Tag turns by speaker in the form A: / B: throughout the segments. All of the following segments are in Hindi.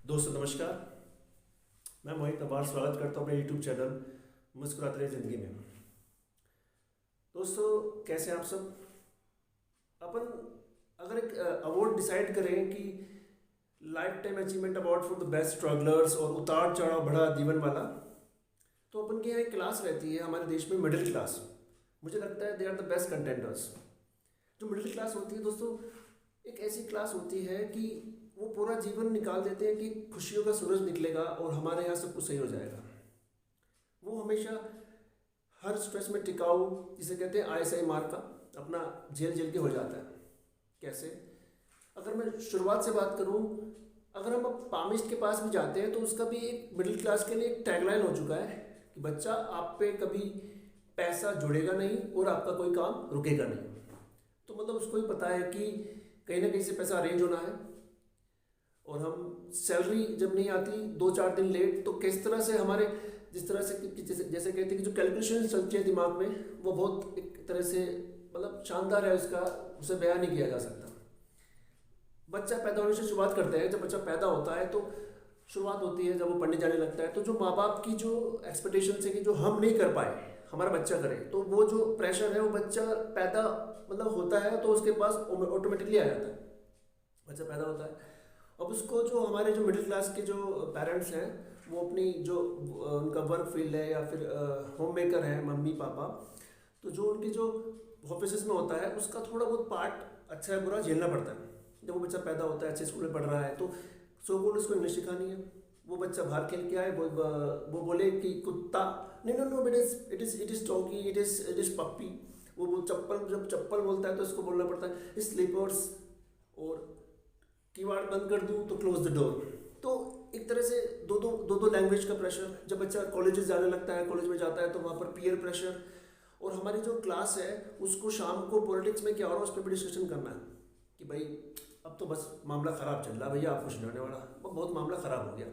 A: दोस्तों नमस्कार। मैं मोहित अबार स्वागत करता हूँ अपने यूट्यूब चैनल मुस्कुराते रहे ज़िंदगी में। दोस्तों कैसे हैं आप सब। अपन अगर एक अवार्ड डिसाइड करें कि life time achievement award for the best strugglers और उतार चढ़ाव भरा जीवन वाला, तो अपन के यहाँ एक क्लास रहती है हमारे देश में, मिडिल क्लास। मुझे लगता है they are the best contenders. जो मिडिल क्लास होती है दोस्तों, एक ऐसी क्लास होती है कि वो पूरा जीवन निकाल देते हैं कि खुशियों का सूरज निकलेगा और हमारे यहाँ सब कुछ सही हो जाएगा। वो हमेशा हर स्ट्रेस में टिकाऊ, जिसे कहते हैं आईएसआई मार्क का, अपना झेल झेल के हो जाता है। कैसे? अगर मैं शुरुआत से बात करूँ, अगर हम अब पामिस्ट के पास भी जाते हैं तो उसका भी एक मिडिल क्लास के लिए एक टैगलाइन हो चुका है कि बच्चा, आप पे कभी पैसा जुड़ेगा नहीं और आपका कोई काम रुकेगा नहीं। तो मतलब उसको ही पता है कि कहीं ना कहीं से पैसा अरेंज होना है, और हम सैलरी जब नहीं आती 2-4 दिन लेट, तो किस तरह से हमारे जिस तरह से जैसे कहते हैं कि जो कैलकुलेशन चलती है दिमाग में, वो बहुत एक तरह से मतलब शानदार है, उसका उसे बयान नहीं किया जा सकता। बच्चा पैदा होने से शुरुआत करते हैं। जब बच्चा पैदा होता है तो शुरुआत होती है जब वो पढ़ने जाने लगता है, तो जो माँ बाप की जो एक्सपेक्टेशन है कि जो हम नहीं कर पाए हमारा बच्चा करे, तो वो जो प्रेशर है वो बच्चा पैदा मतलब होता है तो उसके पास ऑटोमेटिकली आ जाता है। बच्चा पैदा होता है, अब उसको जो हमारे जो मिडिल क्लास के जो पेरेंट्स हैं, वो अपनी जो उनका वर्क फील्ड है या फिर होम मेकर है मम्मी पापा, तो जो उनके जो ऑफिस में होता है उसका थोड़ा बहुत पार्ट अच्छा है बुरा झेलना पड़ता है। जब वो बच्चा पैदा होता है, अच्छे स्कूल में पढ़ रहा है, तो सो बोल उसको इंग्लिश सिखानी है। वो बच्चा बाहर खेल के आए, वो बोले कि कुत्ता, नहीं no no it is doggy, it is puppy. वो चप्पल, जब चप्पल बोलता है तो उसको बोलना पड़ता है स्लीपर्स, और कीवाड़ बंद कर दूँ तो क्लोज द डोर। तो एक तरह से दो लैंग्वेज का प्रेशर। जब बच्चा कॉलेजेस जाने लगता है, कॉलेज में जाता है, तो वहाँ पर पीयर प्रेशर, और हमारी जो क्लास है उसको शाम को पॉलिटिक्स में क्या हो रहा है उस पर भी डिस्कशन करना है कि भाई अब तो बस मामला ख़राब चल रहा है भैया, आप कुछ नहीं होने वाला, बहुत मामला ख़राब हो गया।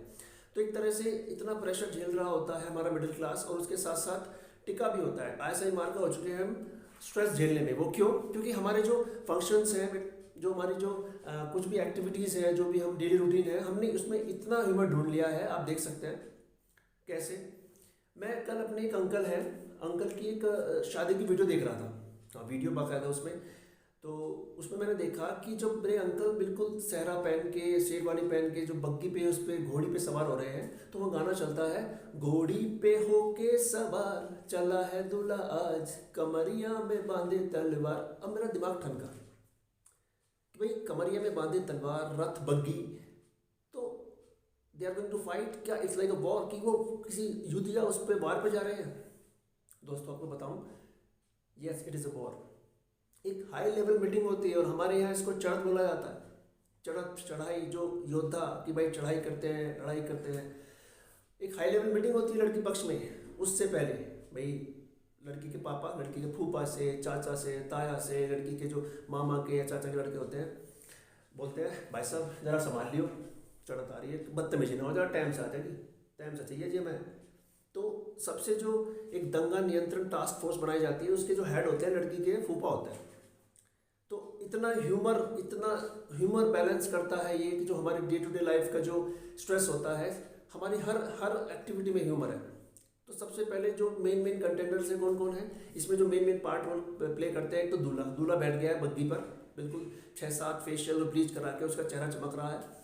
A: तो एक तरह से इतना प्रेशर झेल रहा होता है हमारा मिडिल क्लास, और उसके साथ साथ टिका भी होता है। ऐसा ही मार्का हो चुके हैं हम स्ट्रेस झेलने में। वो क्यों? क्योंकि हमारे जो फंक्शंस हैं, जो हमारी जो कुछ भी एक्टिविटीज़ है, जो भी हम डेली रूटीन है, हमने उसमें इतना ह्यूमर ढूंढ लिया है। आप देख सकते हैं कैसे। मैं कल अपने एक अंकल की एक शादी की वीडियो देख रहा था, वीडियो बाकायदा उसमें। तो उसमें मैंने देखा कि जब मेरे अंकल बिल्कुल सहरा पहन के, शेरवानी पहन के, जो बग्गी पे उस पर घोड़ी पे सवार हो रहे हैं, तो वो गाना चलता है, घोड़ी पे होके सवार चला है दूल्हा आज, कमरिया में बांधे तलवार। अब मेरा दिमाग ठनका कि भाई कमरिया में बांधे तलवार, रथ, बग्गी, तो they are going to fight. क्या इट्स लाइक अ वॉर, कि वो किसी युद्ध या उस पर वार पे जा रहे हैं? दोस्तों आपको बताऊं, yes it is a war. एक हाई लेवल मीटिंग होती है और हमारे यहाँ इसको चढ़त बोला जाता है। चढ़त, चढ़ाई, जो योद्धा कि भाई चढ़ाई करते हैं, लड़ाई करते हैं। एक हाई लेवल मीटिंग होती है लड़की पक्ष में। उससे पहले भाई लड़की के पापा, लड़की के फूफा से, चाचा से, ताया से, लड़की के जो मामा के या चाचा के लड़के होते हैं, बोलते हैं भाई साहब ज़रा संभाल लियो, चढ़त आ रही है, बदतमीजी ना हो, ज़रा टाइम से आ जाएगी, टाइम से चाहिए जी मैं। तो सबसे जो एक दंगा नियंत्रण टास्क फोर्स बनाई जाती है, उसके जो हेड होते हैं लड़की के फूफा होते हैं। तो इतना ह्यूमर बैलेंस करता है ये कि जो हमारी डे टू डे लाइफ का जो स्ट्रेस होता है, हमारी हर एक्टिविटी में ह्यूमर है। तो सबसे पहले जो मेन कंटेंडर्स हैं कौन कौन है इसमें, जो मेन पार्ट रोल प्ले करते हैं, एक तो दूल्हा बैठ गया है बग्गी पर, बिल्कुल 6-7 फेशियल और ब्लीच करा के उसका चेहरा चमक रहा है।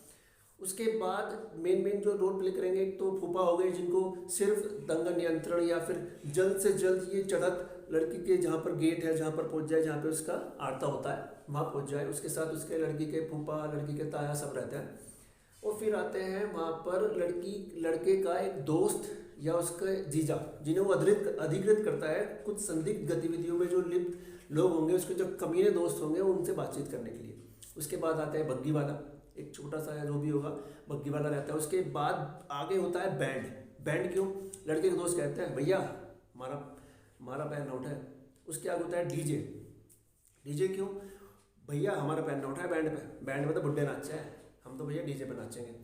A: उसके बाद मेन जो रोल प्ले करेंगे, एक तो फूफा हो गए, जिनको सिर्फ दंगा नियंत्रण या फिर जल्द से जल्द ये चढ़त लड़की के जहाँ पर गेट है, जहाँ पर पहुँच जाए, जहाँ पे उसका आड़ता होता है, वहाँ पहुँच जाए। उसके साथ उसके लड़की के फूफा, लड़की के ताया सब रहते हैं। और फिर आते हैं वहाँ पर लड़के का एक दोस्त या उसका जीजा, जिन्हें वो अधिकृत करता है कुछ संदिग्ध गतिविधियों में, जो लिप्त लोग होंगे, उसके जो कमीने दोस्त होंगे, उनसे बातचीत करने के लिए। उसके बाद आता है बग्गी वाला, एक छोटा सा है जो भी होगा, बग्गी वाला रहता है। उसके बाद आगे होता है बैंड क्यों? लड़के के दोस्त कहते हैं भैया हमारा पैर ना उठाए। उसके आगे होता है डीजे क्यों? भैया हमारा पैर ना उठाए बैंड में तो बुड्ढे नाचे हैं, हम तो भैया डीजे पे नाचेंगे।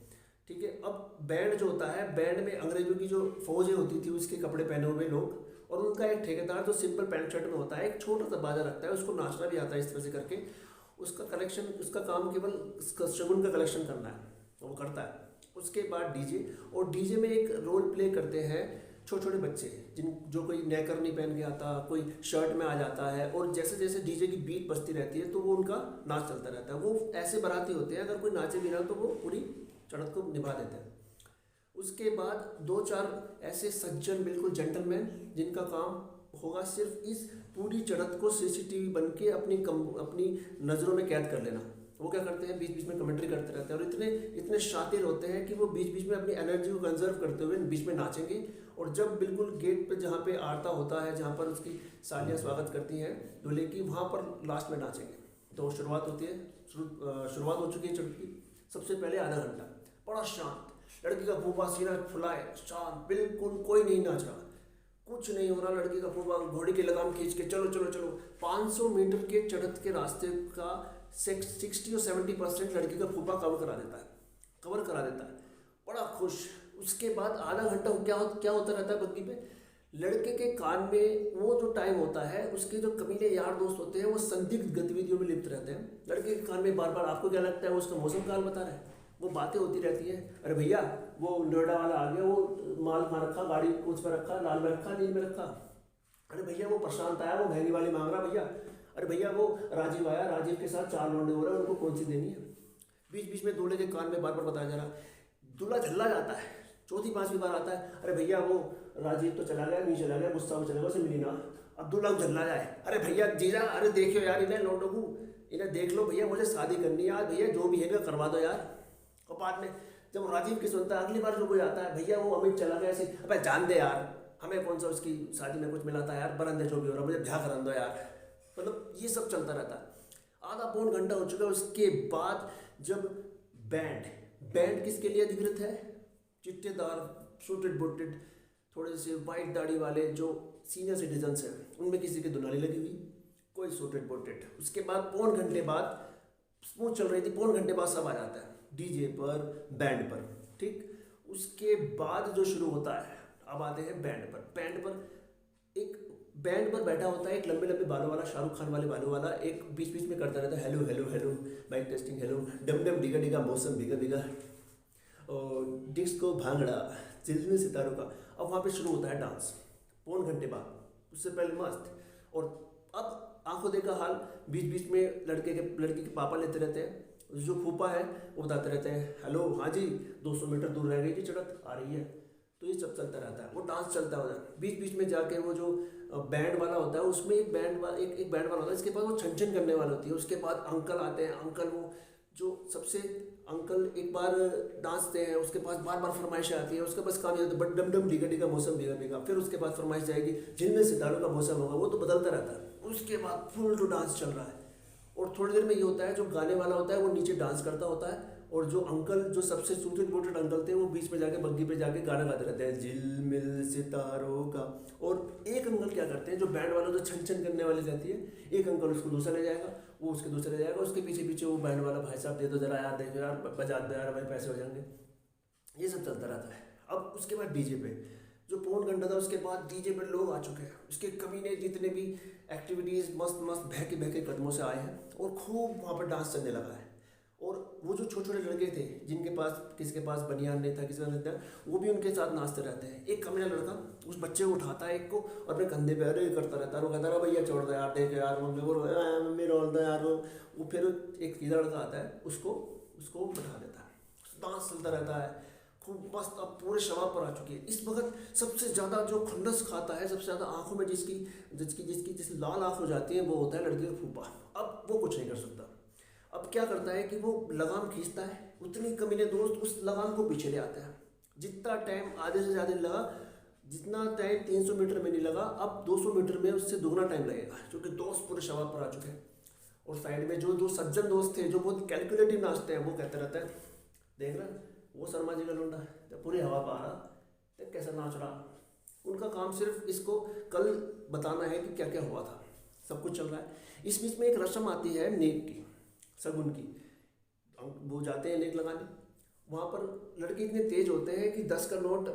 A: ठीक है। अब बैंड जो होता है, बैंड में अंग्रेजों की जो फौजें होती थी उसके कपड़े पहने हुए लोग, और उनका एक ठेकेदार जो सिंपल पैंट शर्ट में होता है, एक छोटा सा बाजा रखता है, उसको नाचना भी आता है इस तरह से करके। उसका काम केवल शगुन का कलेक्शन करना है, वो करता है। उसके बाद डीजे, और डीजे में एक रोल प्ले करते हैं छोटे छोटे बच्चे, जो कोई नेकर नहीं पहन के आता, कोई शर्ट में आ जाता है, और जैसे जैसे डीजे की बीट बजती रहती है तो वो उनका नाच चलता रहता है। वो ऐसे बाराती होते हैं, अगर कोई नाचे भी ना तो वो पूरी चढ़त को निभा देते हैं। उसके बाद दो चार ऐसे सज्जन बिल्कुल जेंटलमैन जिनका काम होगा सिर्फ इस पूरी चढ़त को सीसीटीवी बन के अपनी नज़रों में कैद कर लेना। वो क्या करते हैं, बीच बीच में कमेंट्री करते रहते हैं, और इतने इतने शातिर होते हैं कि वो बीच बीच में अपनी एनर्जी को कंजर्व करते हुए बीच में नाचेंगे। और जब बिल्कुल गेट पे जहाँ पे आरता होता है, जहाँ पर उसकी सालियाँ स्वागत करती हैं दूल्हे की, वहाँ पर लास्ट में नाचेंगे। तो शुरुआत होती है, शुरुआत हो चुकी है चढ़त की। सबसे पहले आधा घंटा बड़ा शांत, लड़की का फूफा सीना फुलाए, शांत, बिल्कुल कोई नहीं नाच रहा, कुछ नहीं हो रहा। लड़की का फूफा घोड़ी की लगाम खींच के चलो चलो चलो। 500 मीटर के चढ़त के रास्ते का 60 और 70% लड़की का फूफा कवर करा देता है, बड़ा खुश। उसके बाद आधा घंटा क्या होता रहता है बग्गी पे, लड़के के कान में वो जो टाइम होता है, उसके जो कमीने यार दोस्त होते हैं वो संदिग्ध गतिविधियों में लिप्त रहते हैं। लड़के के कान में बार बार, आपको क्या लगता है वो उसका मौसम काल बता रहा है, वो बातें होती रहती हैं। अरे भैया वो नोएडा वाला आ गया, वो माल कहाँ रखा, गाड़ी उस पर रखा, लाल में रखा, नील में रखा। अरे भैया वो प्रशांत आया, वो महंगी वाली मांग रहा भैया। अरे भैया वो राजीव आया, राजीव के साथ 4 लौंडे हो रहे हैं, उनको कौन सी देनी है। बीच बीच में दूल्हे के कान में बार बार बताया जा रहा। दूल्हा झल्ला जाता है, चौथी पांचवी बार आता है, अरे भैया वो राजीव तो चला गया, नहीं चला गया, गुस्सा हो चला गया, उसे मिली ना। अब दूल्हा झल्ला जाए, अरे भैया जीजा, अरे देखियो यार इन्हें लौंडों को, इन्हें देख लो भैया, मुझे शादी करनी है यार, भैया जो भी है करवा दो यार। और बाद में जब राजीव की सुनता है, अगली बार जो कोई आता है, भैया वो अमित चला गया ऐसे, अबे जान दे यार, हमें कौन सा उसकी शादी में कुछ मिला था यार, बरंदे जो भी हो रहा, मुझे ब्याह करा दो यार। मतलब ये सब चलता रहता है। आधा पौन घंटा हो चुका है। उसके बाद जब बैंड किसके लिए अधिकृत है, चिट्टेदार सूटेड बूटेड थोड़े से वाइट दाढ़ी वाले जो सीनियर सिटीजन्स हैं, उनमें किसी की दुनाली लगी हुई, कोई सूटेड बूटेड। उसके बाद पौन घंटे बाद स्मूथ चल रही थी, पौन घंटे बाद सब आ जाता है डीजे पर, बैंड पर, ठीक। उसके बाद जो शुरू होता है, अब आते हैं बैंड पर एक बैंड पर बैठा होता है एक लंबे लंबे बालों वाला, शाहरुख खान वाले बालों वाला, एक बीच बीच में करता रहता है hello hello hello, mike testing, hello, डम डम डिगा डिगा, मौसम भीगा भीगा, और डिस्को भांगड़ा, चिलमिल सितारों का। अब वहाँ पे शुरू होता है डांस पौन घंटे बाद, उससे पहले मस्त। और अब आंखों देखा हाल, बीच बीच में लड़के के पापा लेते रहते हैं, जो फूफा है वो बताते रहते हैं, हेलो हाँ जी 200 मीटर दूर रह गई जी चढ़त आ रही है। तो ये सब चलता रहता है, वो डांस चलता है उधर। बीच बीच में जाके वो जो बैंड वाला होता है, उसमें एक बैंड वाला होता है, इसके बाद वो छन छन करने वाली होती है। उसके बाद अंकल आते हैं, अंकल वो जो सबसे अंकल एक बार नाचते हैं, उसके पास बार बार फरमाइशें आती है, उसके पास काम ये होता है, बट डम डम डिगा डिगा, मौसम भीगा भीगा। फिर उसके बाद फरमाइश जाएगी जिनमें सितारों का मौसम होगा, वो तो बदलता रहता है। उसके बाद फुल टू डांस चल रहा है, और थोड़ी देर में ये होता है जो गाने वाला होता है वो नीचे डांस करता होता है, और जो अंकल जो सबसे सूटेड बूटेड अंकल थे वो बीच में जाके बग्गी पे जाके गाना गाते रहते हैं, झिलमिल सितारों का। और एक अंकल क्या करते हैं, जो बैंड वाला जो छन छन करने वाली रहती है, एक अंकल उसको दूसरा ले जाएगा, वो उसके दूसरे ले जाएगा, उसके पीछे पीछे वो बैंड वाला, भाई साहब दे दो जरा यार, देखो यार बजा दो यार भाई, पैसे हो जाएंगे। ये सब चलता रहता है। अब उसके बाद डीजे पे जो पौन घंटा था, उसके बाद डीजे पे लोग आ चुके हैं, उसके कमीने जितने भी एक्टिविटीज़ मस्त मस्त बहके कदमों से आए हैं, और खूब वहाँ पर डांस चलने लगा है। और वो जो छोटे छोटे लड़के थे, जिनके पास किसी के पास बनियान नहीं था, किसी का नहीं था, वो भी उनके साथ नाचते रहते हैं। एक कमीना लड़का उस बच्चे को उठाता है एक को, और अपने कंधे पे अरे करता रहता है, वो कहता है भैया छोड़ दो यार, देख यार मम्मी रोल दो यार। वो फिर एक सीधा लड़का आता है, उसको बैठा देता है, डांस चलता रहता है खूब मस्त। अब पूरे शबाब पर आ चुकी है। इस वक्त सबसे ज़्यादा जो खुंदस खाता है, सबसे ज़्यादा आंखों में जिसकी लाल आँख हो जाती है, वो होता है लड़के का फूफा। अब वो कुछ नहीं कर सकता। अब क्या करता है कि वो लगाम खींचता है, उतनी कमीने दोस्त उस लगाम को पीछे ले आता है। जितना टाइम आधे से ज़्यादा लगा, जितना टाइम 300 मीटर में नहीं लगा, अब 200 मीटर में उससे दोगुना टाइम लगेगा, क्योंकि दोस्त पूरे शबाब पर आ चुके हैं। और साइड में जो दो सज्जन दोस्त थे, जो बहुत कैलकुलेटिव नाचते हैं, वो कहते रहते हैं, देख रहे वो शर्मा जी का लौंडा जब पूरी हवा पा रहा, तो कैसा नाच रहा। उनका काम सिर्फ इसको कल बताना है कि क्या क्या हुआ था, सब कुछ चल रहा है। इस बीच में एक रस्म आती है नेक की, शगुन की। वो जाते हैं नेक लगाने, वहाँ पर लड़के इतने तेज होते हैं कि 10 का नोट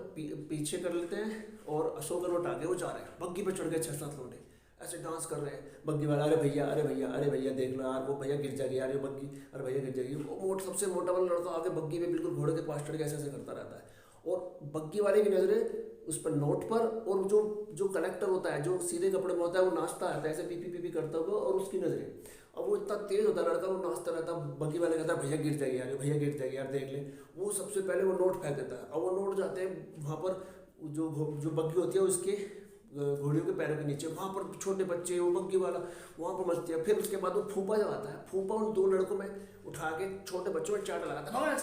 A: पीछे कर लेते हैं, और 100 का नोट आगे वो जा रहे हैं, बग्गी पर चढ़ गए 6-7 लौंडे। ऐसे डांस कर रहे हैं। बग्गी वाला, अरे भैया अरे भैया अरे भैया देख लो यार, वो भैया गिर जाएगी यार, ये बग्गी, अरे भैया गिर जाएगी। वो सबसे मोटा वाला लड़का आगे बग्गी में बिल्कुल घोड़े के पास चढ़ के ऐसे ऐसे करता रहता है, और बग्गी वाले की नज़रें उस पर नोट पर, और जो जो कलेक्टर होता है जो सीधे कपड़े में होता है वो नाचता रहता है ऐसे पी पी पी पी करता हुआ, और उसकी नज़रें, अब वो इतना तेज होता है लड़का, वो नाचता रहता है, बग्गी वाले कहता है भैया गिर जाएगी यार, भैया गिर जाएगी यार देख ले। वो सबसे पहले वो नोट फेंक देता है, और वो नोट जाते हैं वहाँ पर जो जो बग्गी होती है उसके घोड़ियों के पैरों के नीचे, वहाँ पर छोटे बच्चे, वो बग्गी वाला वहाँ पर मचती है। फिर उसके बाद वो फूफा जब आता है, फूफा उन दो लड़कों में उठा के छोटे बच्चों में चाटा लगाता है।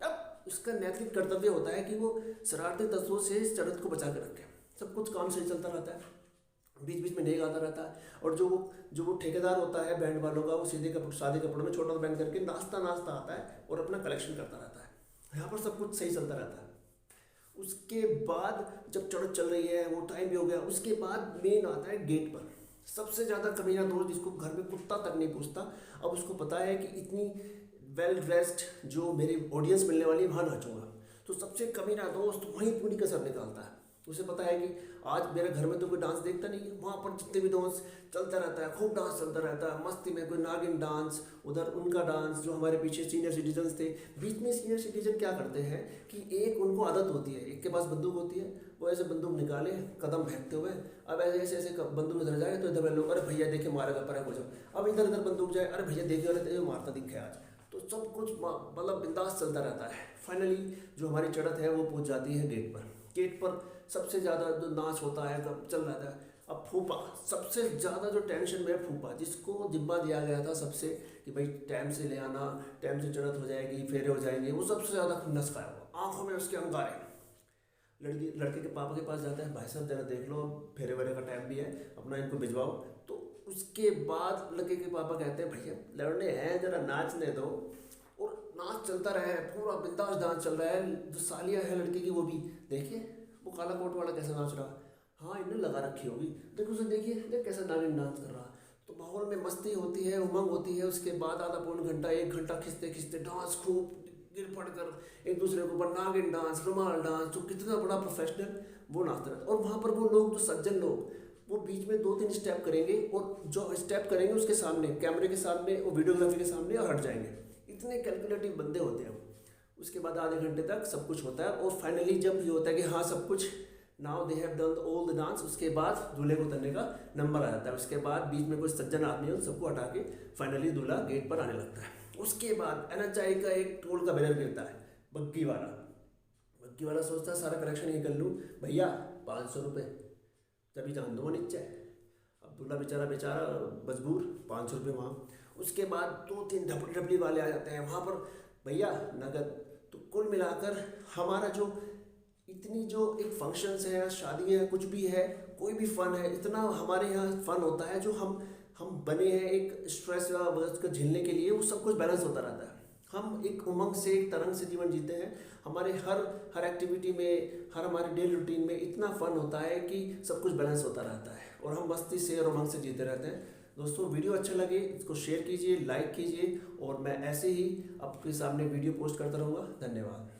A: अब उसका नैतिक कर्तव्य होता है कि वो शरारती तत्वों से इस चरित्र को बचा के रखे। सब कुछ काम सही चलता रहता है, बीच बीच में नहीं आता रहता है, और जो वो ठेकेदार होता है बैंड वालों का, वो सीधे सादे कपड़ों में छोटा बैंड करके नाचता नाचता आता है और अपना कलेक्शन करता रहता है। यहाँ पर सब कुछ सही चलता रहता है। उसके बाद जब चढ़त चल रही है, वो टाइम भी हो गया, उसके बाद मेन आता है गेट पर सबसे ज़्यादा कमीना दोस्त, जिसको घर में कुत्ता तक नहीं पूछता। अब उसको पता है कि इतनी वेल ड्रेस्ड जो मेरी ऑडियंस मिलने वाली है वहाँ नाचूंगा, तो सबसे कमीना दोस्त वहीं पूरी कसर निकालता है। उसे पता है कि आज मेरे घर में तो कोई डांस देखता नहीं है, वहाँ पर जितने भी डांस चलता रहता है, खूब डांस चलता रहता है मस्ती में, कोई नागिन डांस, उधर उनका डांस, जो हमारे पीछे सीनियर सिटीजन्स थे। बीच में सीनियर सिटीजन क्या करते हैं कि एक उनको आदत होती है, एक के पास बंदूक होती है, वो ऐसे बंदूक निकाले कदम फेंकते हुए, अब ऐसे ऐसे बंदूक इधर जाए तो इधर लोग, अरे भैया देखिए मारेगा पर हो जाओ, अब इधर इधर बंदूक जाए, अरे भैया देखिए वाले मारता दिखे आज। तो सब कुछ मतलब बिंदास चलता रहता है। फाइनली जो हमारी चढ़त है वो पहुँच जाती है गेट पर। गेट पर सबसे ज़्यादा जो नाच होता है कब चल रहा था। अब फूफा सबसे ज़्यादा जो टेंशन में, फूफा जिसको जिम्मा दिया गया था सबसे कि भाई टाइम से ले आना, टाइम से चढ़त हो जाएगी, फेरे हो जाएंगे, वो सबसे ज़्यादा खुन्नस खाया हुआ, आंखों में उसके अंगारे। लड़के के पापा के पास जाता है, भाई साहब जरा देख लो फेरे वेरे का टाइम भी है, अपना इनको भिजवाओ। तो उसके बाद लड़के के पापा कहते हैं भैया लड़ने हैं जरा नाचने दो, और नाच चलता रहा है, पूरा बिंदास डांस चल रहा है। जो सालिया है लड़के की वो भी देखिए, वो काला कोट वाला कैसे नाच रहा, हाँ इन्हें लगा रखी होगी, देखो उसे देखिए देख कैसा नागिन डांस कर रहा। तो माहौल में मस्ती होती है, उमंग होती है। उसके बाद आधा पौन घंटा एक घंटा खिंचते खिंचते डांस, खूब गिर पड़ कर एक दूसरे के ऊपर नागिन डांस, रुमाल डांस, जो कितना बड़ा प्रोफेशनल वो नाचता रहता। और वहाँ पर वो लोग जो सज्जन लोग, वो बीच में 2-3 स्टेप करेंगे, और जो स्टेप करेंगे उसके सामने, कैमरे के सामने और वीडियोग्राफी के सामने और हट जाएंगे। इतने कैलकुलेटिव बंदे होते हैं। उसके बाद आधे घंटे तक सब कुछ होता है, और फाइनली जब ये होता है कि हाँ सब कुछ, now they have done all the dance, उसके बाद दूल्हे को उतरने का नंबर आ जाता है। उसके बाद बीच में कोई सज्जन आदमी है, उन सबको हटा के फाइनली दूल्हा गेट पर आने लगता है। उसके बाद एनएचआई का एक टोल का बैनर गिरता है। बग्गी वाला सोचता है सारा कलेक्शन ही कर लूँ, भैया 500 रुपये, तभी जान दो नीचे। अब दूल्हा बेचारा मजबूर, 500 रुपये वहाँ। उसके बाद 2-3 ढपली वाले आ जाते हैं वहाँ पर, भैया नगद। तो कुल मिलाकर हमारा जो इतनी जो एक फंक्शंस है, शादी है, कुछ भी है, कोई भी फन है, इतना हमारे यहाँ फन होता है जो हम बने हैं एक स्ट्रेस या वर्क को झेलने के लिए, वो सब कुछ बैलेंस होता रहता है। हम एक उमंग से, एक तरंग से जीवन जीते हैं। हमारे हर एक्टिविटी में, हर हमारे डेली रूटीन में इतना फन होता है कि सब कुछ बैलेंस होता रहता है, और हम मस्ती से और उमंग से जीते रहते हैं। दोस्तों वीडियो अच्छा लगे इसको शेयर कीजिए, लाइक कीजिए, और मैं ऐसे ही आपके सामने वीडियो पोस्ट करता रहूँगा। धन्यवाद।